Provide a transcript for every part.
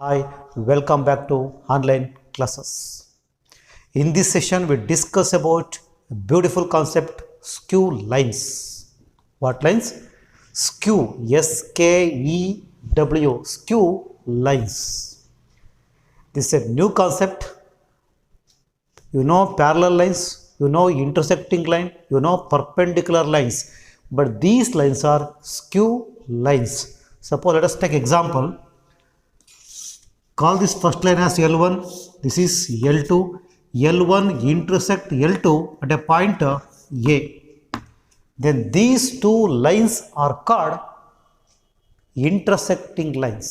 Hi, welcome back to online classes. In this session, we discuss about a beautiful concept, skew lines. What lines? Skew, S-K-E-W, skew lines. This is a new concept. You know parallel lines, you know intersecting line, you know perpendicular lines. But these lines are skew lines. Suppose let us take example. Call this first line as L1, this is L2, L1 intersect L2 at a point A. Then these two lines are called intersecting lines.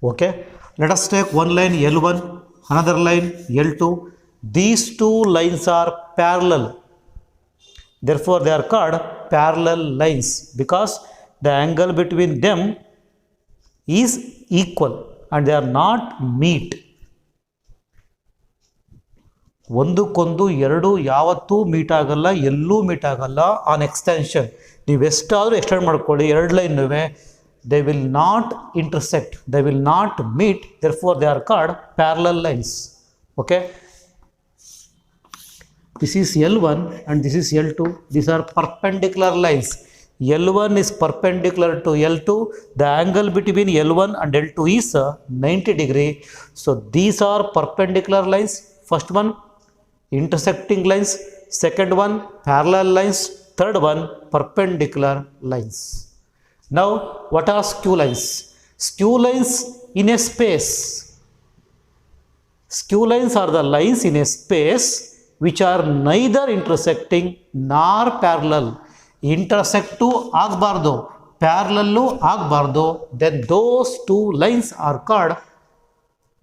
Okay, let us take one line L1, another line L2. These two lines are parallel. Therefore, they are called parallel lines because the angle between them is equal and they are not meet. ಒಂದಕ್ಕೊಂದು ಎರಡು ಯಾವತ್ತೂ meet ಆಗಲ್ಲ, ಎಲ್ಲೂ meet ಆಗಲ್ಲ. On extension ನೀವು ಎಷ್ಟಾದರೂ extend ಮಾಡ್ಕೊಳ್ಳಿ, ಎರಡು ಲೈನ್ನುವೆ they will not intersect, they will not meet, therefore they are called parallel lines. Okay, this is L1 and this is L2. These are perpendicular lines. L1 is perpendicular to L2. The angle between L1 and L2 is 90 degree. So these are perpendicular lines. First one intersecting lines, second one parallel lines, third one perpendicular lines. Now what are skew lines? Skew lines in a space. Skew lines are the lines in a space which are neither intersecting nor parallel. Intersectu ಆಗಬಾರ್ದು, ಪ್ಯಾರಲಲ್ಲು ಆಗಬಾರ್ದು, then those two lines are called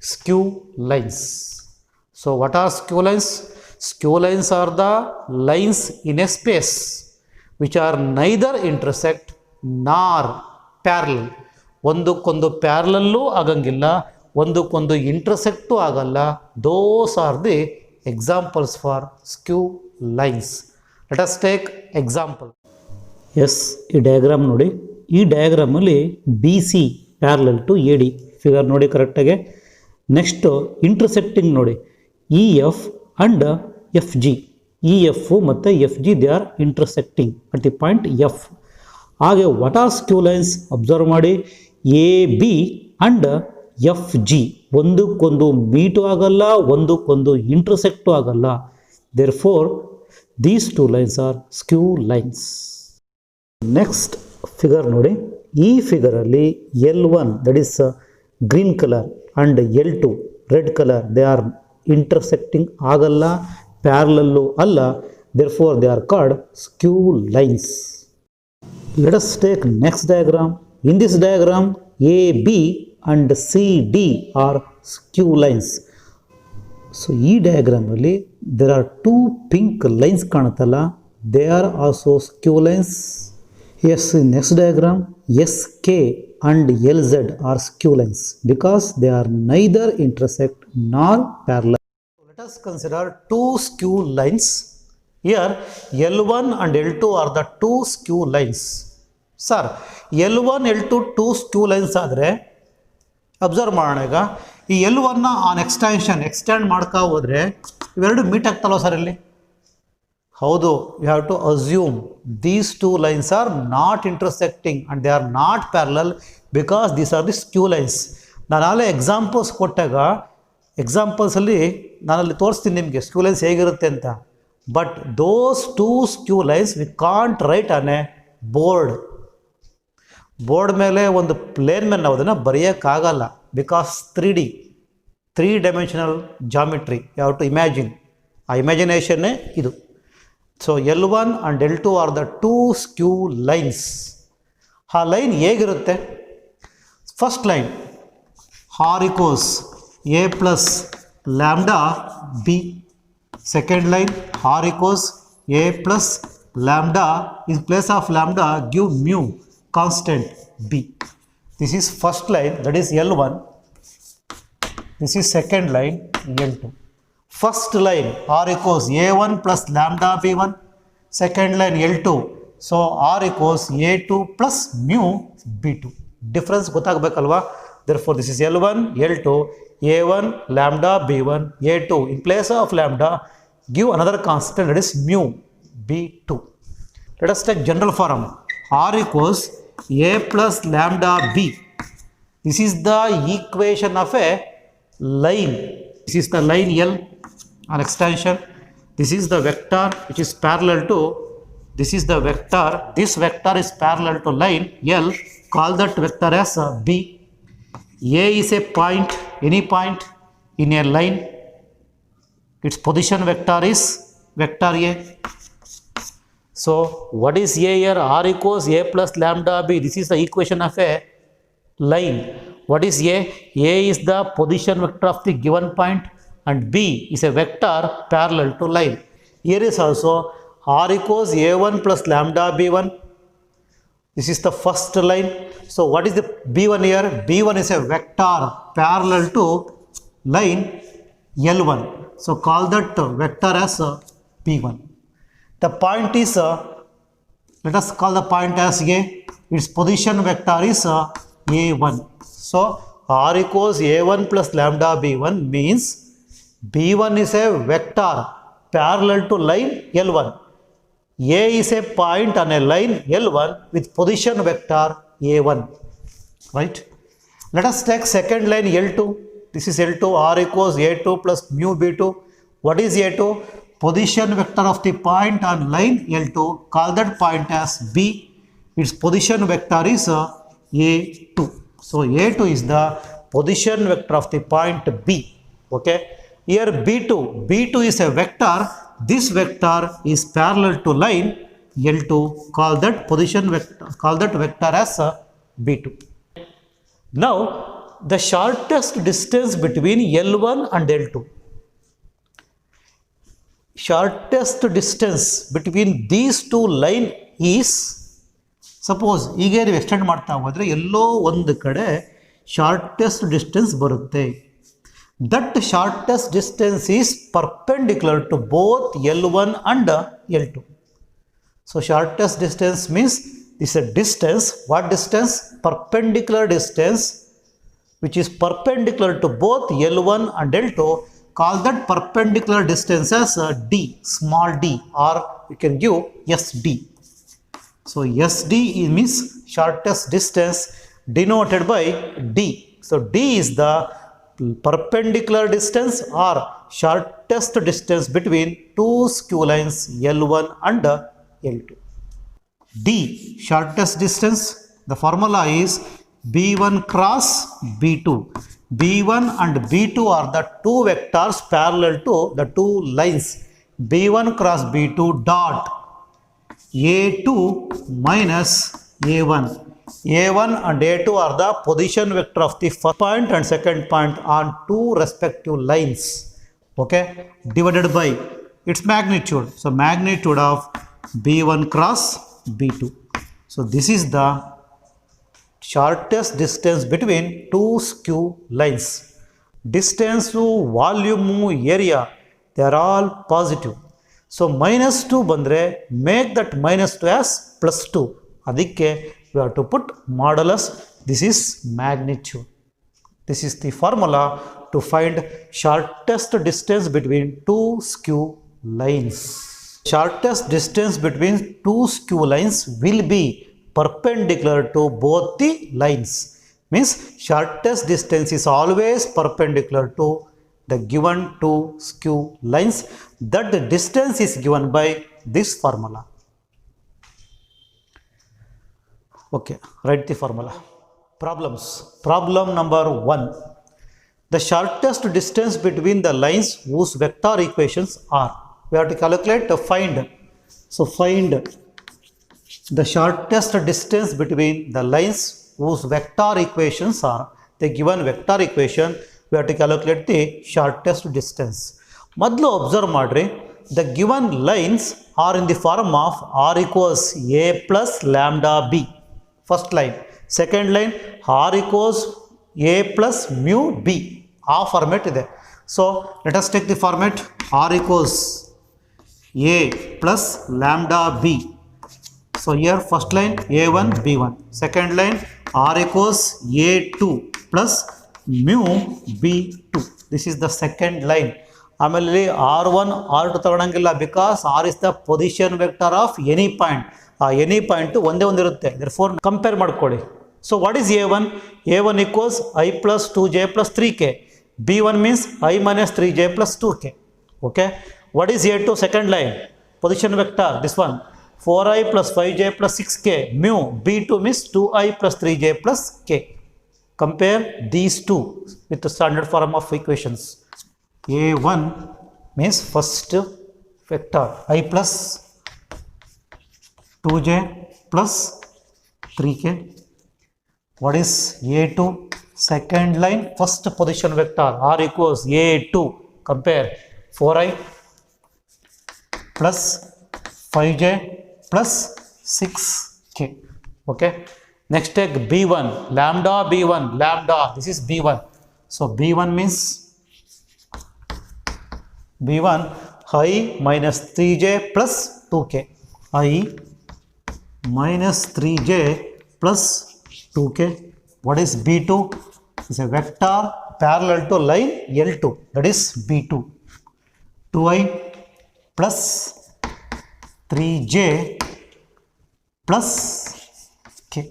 skew lines. So what are skew lines? Skew lines are the lines in a space which are neither intersect nor parallel. ಒಂದಕ್ಕೊಂದು ಪ್ಯಾರಲಲ್ಲು ಆಗಂಗಿಲ್ಲ, ಒಂದಕ್ಕೊಂದು intersect ಆಗಲ್ಲ. Those are the examples for skew lines. Let us take example. Yes, ಈ diagram ನೋಡಿ. ಈ ಡಯಾಗ್ರಾಮಲ್ಲಿ B C parallel to A D figure ನೋಡಿ ಕರೆಕ್ಟಾಗಿ. ನೆಕ್ಸ್ಟು ಇಂಟರ್ಸೆಕ್ಟಿಂಗ್ ನೋಡಿ, E F and F G. E F ಮತ್ತು F G they are intersecting at the point F. ಹಾಗೆ what are skew lines observe ಮಾಡಿ, A B and F G ಒಂದಕ್ಕೊಂದು meet ಆಗಲ್ಲ, ಒಂದಕ್ಕೊಂದು intersect ಆಗಲ್ಲ. Therefore these two lines are skew lines. Next figure ನೋಡಿ. ಈ ಫಿಗರಲ್ಲಿ L1 that is green colour and L2 red colour they are intersecting ಆಗಲ್ಲ, parallel ಅಲ್ಲ. Therefore they are called skew lines. Let us take next diagram. In this diagram A B and C D are skew lines. So ಈ ಡಯಾಗ್ರಾಮಲ್ಲಿ there are two pink lines ಕಾಣುತ್ತಲ್ಲ, they are also skew lines. Yes, in next diagram, SK and LZ are skew lines because they are neither intersect nor parallel. Let us consider two skew lines. Here, L1 and L2 are the two skew lines. Sir, L1, L2 two skew lines ಆದರೆ observe ಮಾಡೋಣ. ಈಗ ಈ L1ನ on extend ಮಾಡ್ಕೊ ಹೋದರೆ ಇವೆರಡು meet ಆಗ್ತಲ್ವ sir ಇಲ್ಲಿ? ಹೌದು, you have to assume these two lines are not intersecting and they are not parallel because these are the skew lines. ನಾನು ಆಗಲೇ ಎಕ್ಸಾಂಪಲ್ಸ್ ಕೊಟ್ಟಾಗ ಎಕ್ಸಾಂಪಲ್ಸಲ್ಲಿ ನಾನಲ್ಲಿ ತೋರಿಸ್ತೀನಿ ನಿಮಗೆ ಸ್ಕ್ಯೂ ಲೈನ್ಸ್ ಹೇಗಿರುತ್ತೆ ಅಂತ. But those two skew lines we can't write on a board ಮೇಲೆ ಒಂದು ಪ್ಲೇನ್ ಮೇಲೆ ನಾವು ಅದನ್ನು ಬರೆಯೋಕ್ಕಾಗಲ್ಲ because 3 dimensional geometry you have to imagine. ಆ ಇಮ್ಯಾಜಿನೇಷನ್ನೇ ಇದು. So L1 and L2 are the two skew lines. ಆ ಲೈನ್ ಹೇಗಿರುತ್ತೆ? First line R equals A plus lambda B. Second line R equals A plus lambda in place of lambda give mu constant B. This is first line that is L1. This is second line L2. First line R equals A1 plus lambda B1, second line L2, so R equals A2 plus mu B2. Difference ಗೊತ್ತಾಗಬೇಕಲ್ವಾ? Therefore, this is L1, L2, A1, lambda, B1, A2. In place of lambda, give another constant, that is mu, B2. Let us take general form. R equals A plus lambda B. This is the equation of a line. This is the line L or extension. This is the vector which is parallel to, this is the vector. This vector is parallel to line L. Call that vector as B. A is a point, any point in a line. Its position vector is vector A. So, what is A here? R equals A plus lambda B. This is the equation of a line. What is A? A is the position vector of the given point and B is a vector parallel to line. Here is also R equals A1 plus lambda B1. This is the first line. So, what is the B1 here? B1 is a vector parallel to line L1. So, call that vector as B1. The point is, let us call the point as A. Its position vector is A1. So, R equals A1 plus lambda B1 means B1 is a vector parallel to line L1. A is a point on a line L1 with position vector A1. Right? Let us take second line L2. This is L2. R equals A2 plus mu B2. What is A2? Position vector of the point on line L2. Call that point as B. Its position vector is A2. So, A2 is the position vector of the point B. Okay. Here B2. B2 is a vector. This vector is parallel to line L2. Call that position vector. Call that vector as B2. Now, the shortest distance between L1 and L2. Shortest distance between these two lines is, suppose ಈಗ ನೀವು extend ಮಾಡ್ತಾ ಹೋದರೆ ಎಲ್ಲೋ ಒಂದು ಕಡೆ shortest distance ಬರುತ್ತೆ. That shortest distance is perpendicular to both L1 and L2. So, shortest distance means this is a distance. What distance? Perpendicular distance which is perpendicular to both L1 and L2. Call that perpendicular distance as D, small d, or you can give SD. So, SD means shortest distance denoted by D. So, D is the perpendicular distance or shortest distance between two skew lines L1 and L2. D, shortest distance, the formula is B1 cross B2. B1 and B2 are the two vectors parallel to the two lines. B1 cross B2 dot A2 minus A1. A1 and A2 are the position vector of the first point and second point on two respective lines. Okay, divided by its magnitude. So, magnitude of B1 cross B2. So, this is the shortest distance between two skew lines. Distance to volume area, they are all positive. So, minus 2 bandre, make that minus 2 as plus 2. Adikke we have to put modulus. This is magnitude. This is the formula to find shortest distance between two skew lines. Shortest distance between two skew lines will be perpendicular to both the lines. Means shortest distance is always perpendicular to the given two skew lines. That the distance is given by this formula. Okay, write the formula. Problems. Problem number 1. The shortest distance between the lines whose vector equations are. We have to calculate to find. So, find the shortest distance between the lines whose vector equations are. The given vector equation, we have to calculate the shortest distance. Madlu observe madri, the given lines are in the form of R equals A plus lambda B. First line. Second line, R equals A plus mu B. ಆ format ಇದೆ. So let us take the format R equals A plus lambda B. So here first line A1 B1, second line R equals A2 plus mu B2. This is the second line. ಆಮೇಲೆ ಇಲ್ಲಿ R1 R2 ತಗೊಳಂಗಿಲ್ಲ, because R is the position vector of any point. ಆ any point ಒಂದೇ ಒಂದಿರುತ್ತೆ, therefore compare ಮಾಡ್ಕೊಳ್ಳಿ. So what is A1? A1 ಈಕ್ವಲ್ಸ್ I plus 2j plus 3k. B1 means I minus 3j plus 2k. Okay. What is A2? Second line, position vector, this one, 4i plus 5j plus 6k. Mu B2 means 2i plus 3j plus k. Compare these two with the standard form of equations. A1 means first vector I plus 2j plus 3k. What is A2? Second line, first position vector, R equals A2. Compare 4i plus 5j plus 6k. Okay. Next take B1, lambda B1, lambda, this is B1. So B1 means B1 I minus 3j plus 2k. I minus 3j plus 2k. What is B2? It's a vector parallel to line L2, that is B2. 2i plus 3j plus k.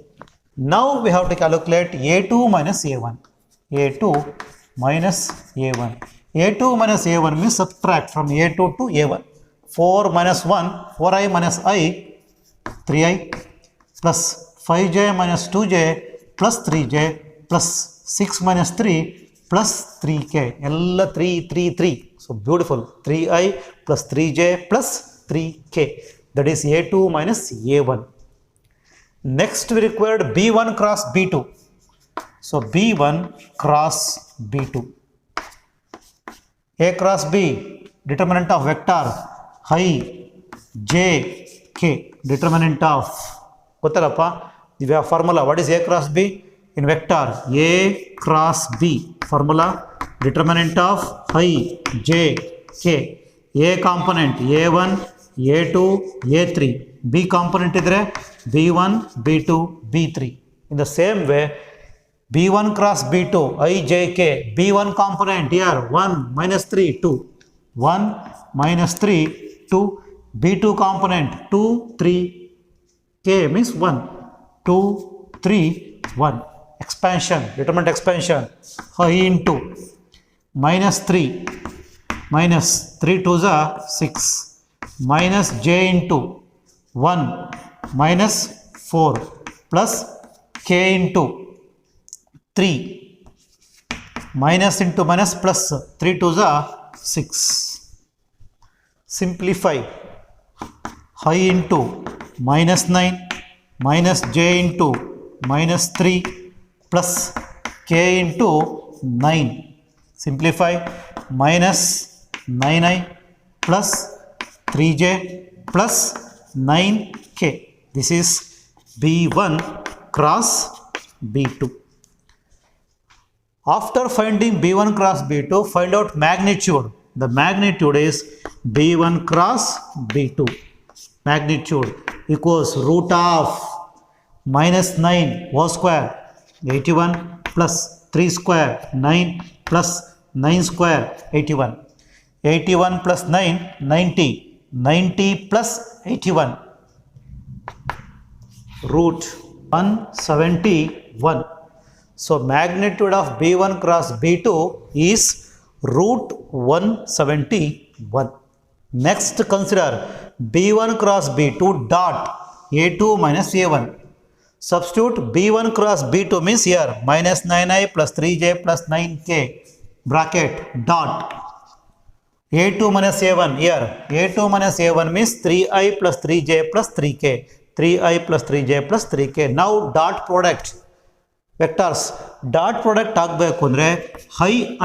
Now we have to calculate A2 minus A1. A2 minus A1. A2 minus A1 means subtract from A2 to A1. 4 minus 1, 4i minus I, 3i plus 5j minus 2j plus 3j plus 6 minus 3 plus 3k. All 3, 3, 3. So beautiful. 3i plus 3j plus 3k. That is A2 minus A1. Next we required B1 cross B2. So B1 cross B2. A cross B, determinant of vector I j k, determinant of, gottallappa, we have formula. What is A cross B? In vector A cross B, formula, determinant of I j k. A component A1, A2, A3. B component idre B1, B2, B3. In the same way, B1 cross B2, I j k. B1 component here 1 minus 3, 2. 1 minus 3, 2. B2 component 2, 3. K means 1. 2, 3, 1. Expansion, determinant expansion. I into minus 3. Minus 3 2s are 6. Minus j into 1 minus 4 plus k into 3 minus into minus plus 3 2s are 6. Simplify. I into minus 9 minus j into minus 3 plus k into 9. Simplify. Minus 9i plus 3j plus 9k. This is B1 cross B2. After finding B1 cross B2, find out magnitude. The magnitude is B1 cross B2. Magnitude equals root of minus 9 whole square 81 plus 3 square 9 plus 9 square 81. 81 plus 9 90. 90 plus 81. Root 171. So magnitude of B1 cross B2 is root 171. Next consider B1 cross B2 dot A2 minus A1. Substitute B1 cross B2 means here minus 9i plus 3j plus 9k bracket dot A2 minus A1 here. A2 minus A1 means 3i plus 3j plus 3k. 3i plus 3j plus 3k. Now dot product. Vectors. Dot product ಆಗಬೇಕು ಅಂದರೆ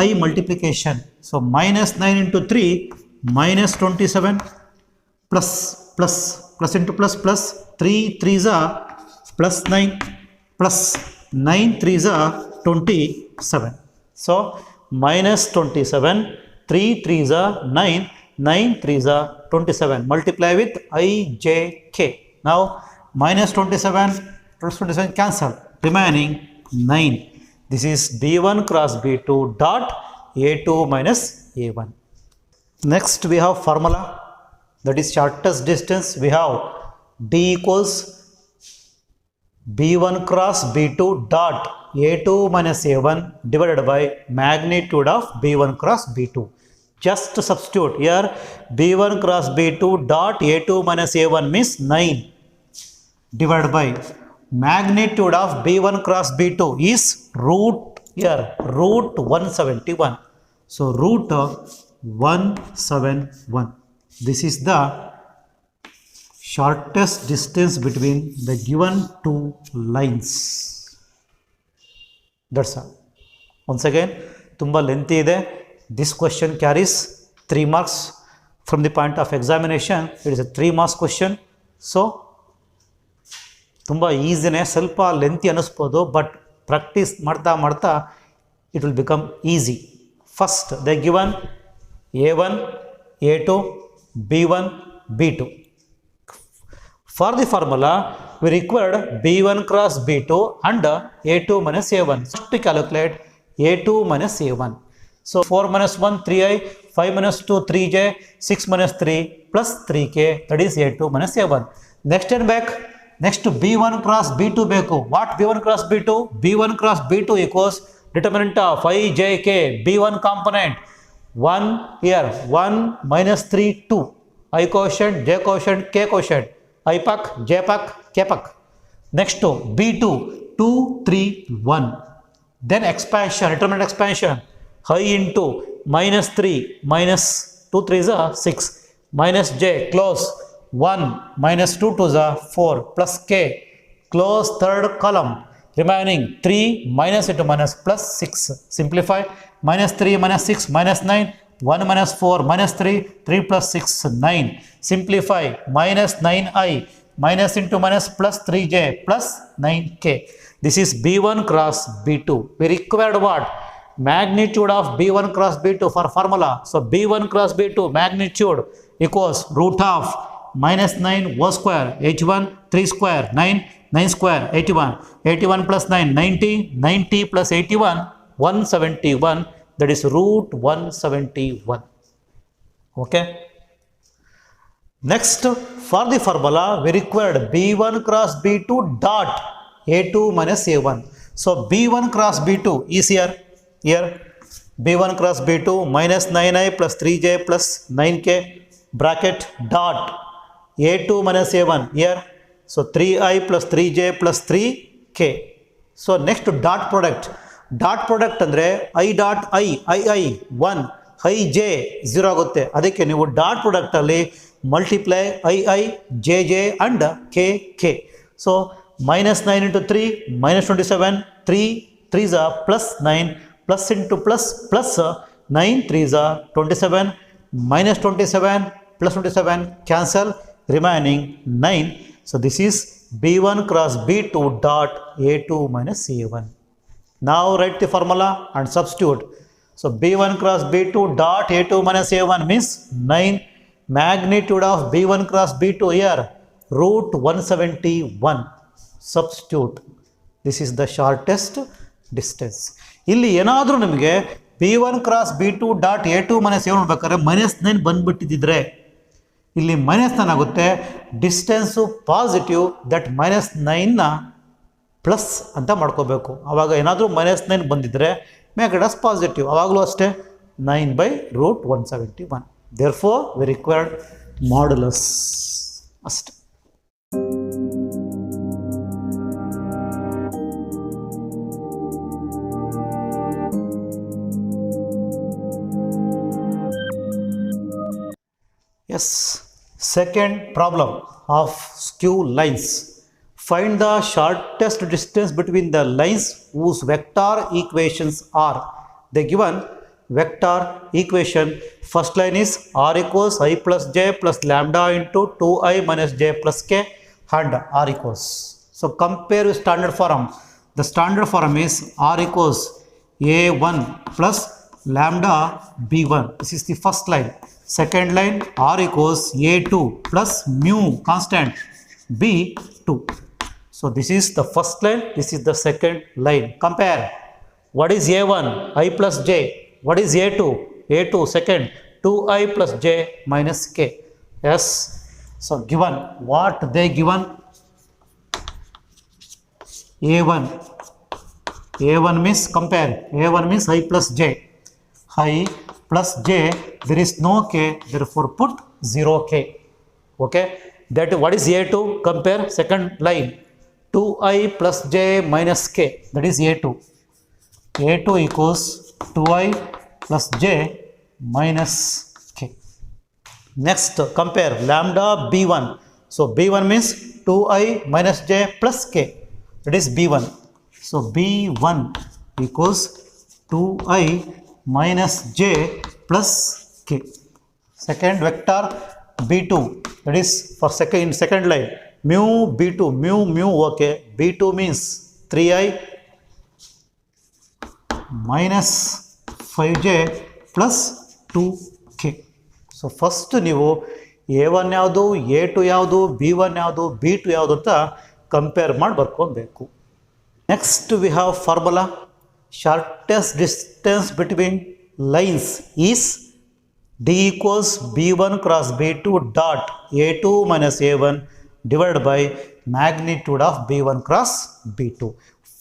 I multiplication. So minus 9 into 3 minus 27 plus into plus 3 3s are plus 9 plus 9 3s are 27. So minus 27, 3 3s are 9, 9 3s are 27. Multiply with ijk. Now minus 27 plus 27 cancel. Remaining 9. This is B1 cross B2 dot A2 minus A1. Next we have formula, that is shortest distance. We have D equals B1 cross B2 dot A2 minus A1 divided by magnitude of B1 cross B2. Just substitute here, B1 cross B2 dot A2 minus A1 means 9 divided by magnitude of B1 cross B2 is root 171. So root 171. This is the shortest distance between the given two lines. That's all. Once again, tumba lengthy ide. This question carries 3 marks. From the point of examination, it is a 3 marks question. So ತುಂಬ ಈಸಿನೇ, ಸ್ವಲ್ಪ lengthy ಅನ್ನಿಸ್ಬೋದು, but practice ಮಾಡ್ತಾ ಮಾಡ್ತಾ it will become easy. First they given A1, A2, B1, B2. For the formula, we required B1 cross B2 and A2 minus A1. So to calculate A2 minus A1. So 4 minus 1, 3i, 5 minus 2, 3j, 6 minus 3 plus 3k, that is A2 minus A1. Next and back. Next to B1 cross B2 ಬೇಕು. What B1 cross B2? B1 cross B2 equals determinant of ijk, B1 component 1 here, 1 minus 3, 2. I quotient, J quotient, K quotient, I pack, J pack, K pack. Next to B2, 2, 3, 1. Then expansion, determinant expansion, I into minus 3, minus 2, 3 is 6, minus J, close, 1 minus 2 to the 4 plus k, close third column, remaining 3 minus into minus plus 6. Simplify, minus 3 minus 6 minus 9, 1 minus 4 minus 3, 3 plus 6 9. Simplify, minus 9i minus into minus plus 3j plus 9k. This is B1 cross B2. We required what? Magnitude of B1 cross B2 for formula. So B1 cross B2 magnitude equals root of minus 9 whole square, h1 3 square, 9, 9 square, 81, 81 plus 9, 90, 90 plus 81, 171, that is root 171. Okay. Next, for the formula, we required B1 cross B2 dot A2 minus A1. So B1 cross B2 is here, B1 cross B2 minus 9i plus 3j plus 9k bracket dot A2 minus A1 here. So 3i plus 3j plus 3k. So next to dot product. Dot product andre I dot I 1, I j 0 ಆಗುತ್ತೆ. ಅದಕ್ಕೆ ನೀವು dot product ಅಲ್ಲಿ multiply I jj and k. So minus 9 into 3 minus 27, 3 3s are plus 9, plus into plus 9 3s are 27, minus 27 plus 27 cancel, remaining 9. So this is B1 cross B2 dot A2 minus A1. Now write the formula and substitute. So B1 cross B2 dot A2 minus A1 means 9. Magnitude of B1 cross B2 here, root 171. Substitute. This is the shortest distance. ಇಲ್ಲಿ ಏನಾದರೂ ನಿಮಗೆ B1 cross B2 dot A2 minus A1 ಬೇಕಾದ್ರೆ minus 9 ಬಂದ್ಬಿಟ್ಟಿದ್ರೆ ಇಲ್ಲಿ minus 9 ಆಗುತ್ತೆ. Distance positive, that minus 9ನ plus ಅಂತ ಮಾಡ್ಕೋಬೇಕು. ಆವಾಗ ಏನಾದರೂ minus 9 ಬಂದಿದ್ದರೆ ಮೇಕ್ ಇಟ್ ಆಸ್ ಪಾಸಿಟಿವ್, ಆವಾಗಲೂ ಅಷ್ಟೇ 9 by root 171. Therefore we required modulus ಅಷ್ಟೆ. Yes, second problem of skew lines. Find the shortest distance between the lines whose vector equations are. They given vector equation. First line is r equals I plus j plus lambda into 2i minus j plus k and r equals. So compare with standard form. The standard form is r equals a1 plus lambda b1. This is the first line. Second line, r equals a2 plus mu constant b2. So this is the first line, this is the second line. Compare. What is A1? I plus j. What is A2? A2 second 2i plus j minus k. Yes. So given what they given? A1. A1 means compare. A1 means I plus j. I plus j. There is no k. Therefore put 0k. Okay. That what is A2? Compare second line. 2i plus j minus k. That is A2. A2 equals 2i plus j minus k. Next, compare lambda b1. So b1 means 2i minus j plus k. That is b1. So b1 equals 2i minus j plus k. Second vector b2. That is for second line. Mu b2. Mu okay. b2 means 3i minus 5j plus 2k. So first ನೀವು A1 ಯಾವುದು, A2 ಯಾವುದು, B1 ಯಾವುದು, B2 ಯಾವುದು ಅಂತ compare ಮಾಡಿ ಬರ್ಕೊಬೇಕು. Next we have formula. Shortest distance between lines is D equals B1 cross B2 dot A2 minus A1 divided by magnitude of B1 cross B2.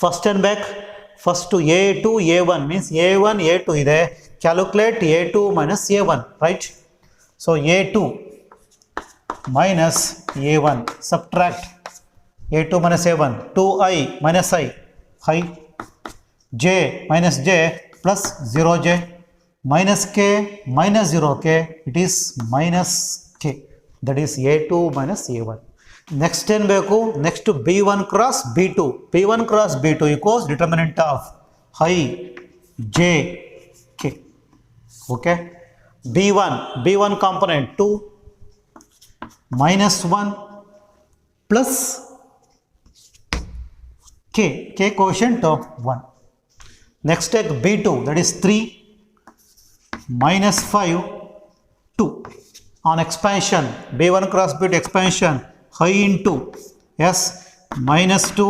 First and back. First A2 A1 means A1 A2 ಇದೆ. Calculate A2 minus A1, right? So A2 minus A1 subtract A2 minus A1 2i minus I j minus j plus 0j minus k minus 0k, it is minus k. That is A2 minus A1. Next ಏನು ಬೇಕು? Next B1 cross B2. B1 cross B2 equals determinant of I j k. Okay. B1 component 2 minus 1 plus k quotient of 1. Next take B2, that is 3 minus 5 2. On expansion B1 cross B2 expansion I into yes minus 2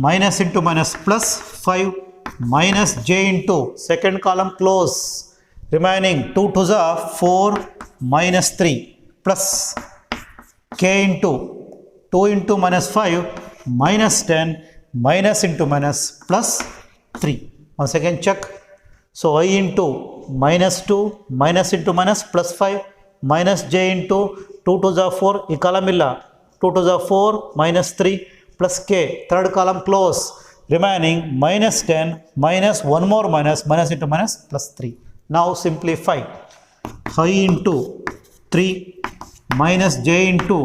minus into minus plus 5 minus j into second column close, remaining 2 to the 4 minus 3 plus k into 2 into minus 5 minus 10 minus into minus plus 3. Once again check. So I into minus 2 minus into minus plus 5 minus j into 2 to the 4 ಈ column ಇಲ್ಲ, 2 to the 4 minus 3 plus k, third column close, remaining minus 10 minus 1 more minus into minus plus 3. Now simplify. I into 3 minus j into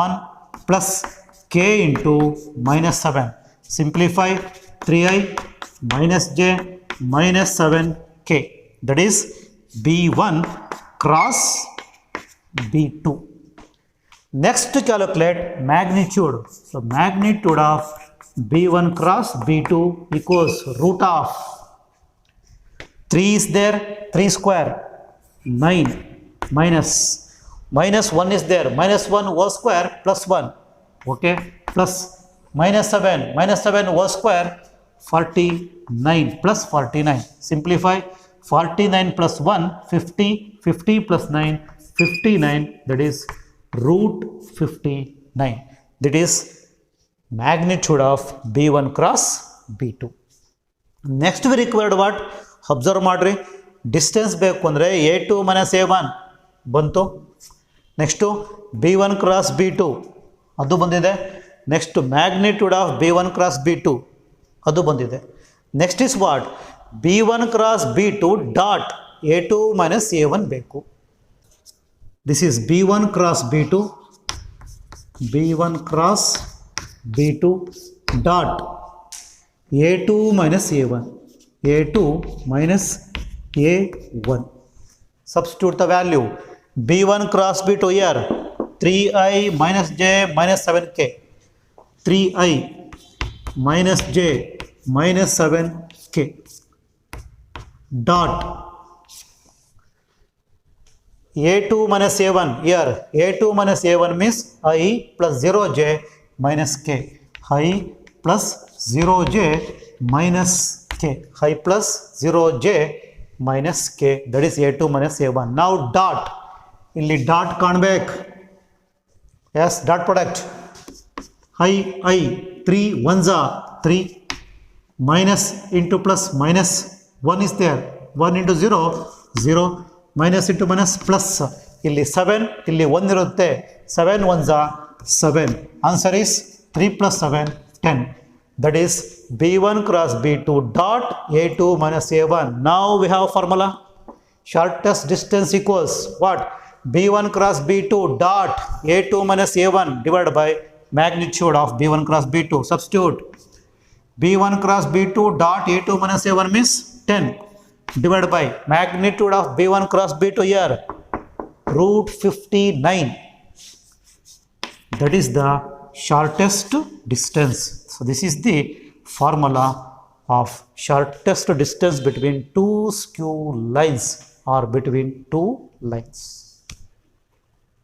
1 plus k into minus 7. Simplify 3i minus j minus 7k. That is B1 cross B2. Next calculate magnitude. So magnitude of B1 cross B2 equals root of 3 is there, 3 square 9 minus 1 is there, minus 1 whole square plus 1, okay, plus minus 7 whole square 49 plus 49. Simplify 49 plus 1 50 plus 9 59, that is root 59. That is magnitude of B1 cross B2. Next we required what? Observe ಮಾಡ್ರಿ. Distance ಬೇಕು ಅಂದರೆ A2 minus A1 ಬಂತು. Next B1 cross B2 ಅದು ಬಂದಿದೆ. Next magnitude of B1 cross B2 ಅದು ಬಂದಿದೆ. Next is what? B1 cross B2 dot A2 minus A1 ಬೇಕು. This is B1 cross B2 dot A2 minus A1 substitute the value. B1 cross B2 here 3i minus j minus 7k, 3i minus j minus 7k dot A2 minus A1 here, A2 minus A1 means I plus 0j minus k, I plus 0j minus k. I plus 0j minus k. That is a2 minus a1. Now dot. Illi dot ಕಾಣಬೇಕು. Yes, dot product. I 3 ones are 3 minus into plus minus 1 is there. 1 into 0 0 minus into minus plus. Illi 7 illi 1 irutte. 7 ones are 7. Answer is 3 plus 7 10. That is b1 cross b2 dot a2 minus a1. Now we have formula. Shortest distance equals what? b1 cross b2 dot a2 minus a1 divided by magnitude of b1 cross b2. Substitute. b1 cross b2 dot a2 minus a1 means 10 divided by magnitude of b1 cross b2 here root 59. That is the shortest distance. So this is the formula of shortest distance between two skew lines or between two lines.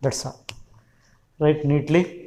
That's all. Write neatly.